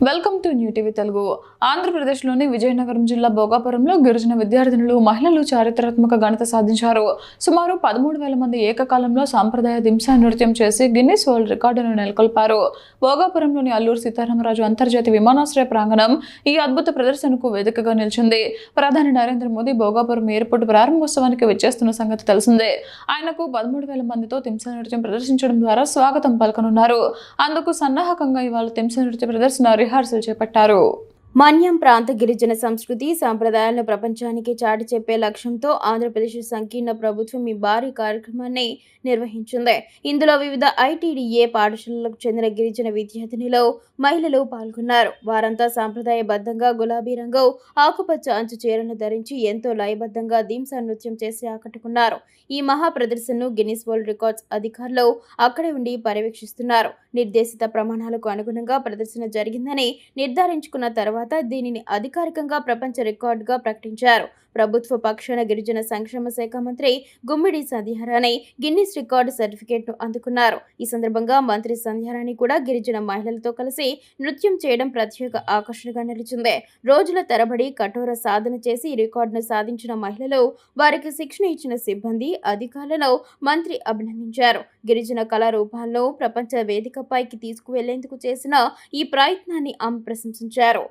Welcome to new TV Telugu. ఆంధ్రప్రదేశ్లోని విజయనగరం జిల్లా భోగాపురంలో గిరిజన విద్యార్థినులు, మహిళలు చారిత్రాత్మక ఘనత సాధించారు. సుమారు 13,000 మంది ఏకకాలంలో సాంప్రదాయ దింసా నృత్యం చేసి గిన్నిస్ వరల్డ్ రికార్డును నెలకొల్పారు. భోగాపురంలోని అల్లూరు సీతారామరాజు అంతర్జాతీయ విమానాశ్రయ ప్రాంగణం ఈ అద్భుత ప్రదర్శనకు వేదికగా నిలిచింది. ప్రధాని నరేంద్ర మోదీ భోగాపురం ఎయిర్పోర్టు ప్రారంభోత్సవానికి వచ్చేస్తున్న సంగతి తెలిసిందే. ఆయనకు 13,000 మందితో దింసా నృత్యం ప్రదర్శించడం ద్వారా స్వాగతం పలకనున్నారు. అందుకు సన్నాహకంగా ఇవాళ దింసా నృత్య ప్రదర్శన రిహార్సల్ చేపట్టారు. మన్యం ప్రాంత గిరిజన సంస్కృతి సంప్రదాయాలను ప్రపంచానికి చాటి చెప్పే లక్ష్యంతో ఆంధ్రప్రదేశ్ సంకీర్ణ ప్రభుత్వం ఈ భారీ కార్యక్రమాన్ని నిర్వహించింది. ఇందులో వివిధ ఐటీడీఏ పాఠశాలలకు చెందిన గిరిజన విద్యార్థినులు, మహిళలు పాల్గొన్నారు. వారంతా సాంప్రదాయబద్ధంగా గులాబీ రంగు, ఆకుపచ్చ అంచు చీరను ధరించి ఎంతో లయబద్ధంగా దింసా నృత్యం చేసి ఆకట్టుకున్నారు. ఈ మహా ప్రదర్శనను గిన్నిస్ వరల్డ్ రికార్డ్స్ అధికారులు అక్కడే ఉండి పర్యవేక్షిస్తున్నారు. నిర్దేశిత ప్రమాణాలకు అనుగుణంగా ప్రదర్శన జరిగిందని నిర్ధారించుకున్న తర్వాత దీనిని అధికారికంగా ప్రపంచ రికార్డుగా ప్రకటించారు. ప్రభుత్వ పక్షాన గిరిజన సంక్షేమ శాఖ మంత్రి గుమ్మిడి సంధ్యారాణి గిన్నిస్ రికార్డు సర్టిఫికేట్ను అందుకున్నారు. ఈ సందర్భంగా మంత్రి సంధ్యారాణి కూడా గిరిజన మహిళలతో కలిసి నృత్యం చేయడం ప్రత్యేక ఆకర్షణగా నిలిచింది. రోజుల తరబడి కఠోర సాధన చేసి ఈ రికార్డును సాధించిన మహిళలు, వారికి శిక్షణ ఇచ్చిన సిబ్బంది, అధికారులను మంత్రి అభినందించారు. గిరిజన కళారూపాలను ప్రపంచ వేదికపైకి తీసుకువెళ్లేందుకు చేసిన ఈ ప్రయత్నాన్ని ఆమె ప్రశంసించారు.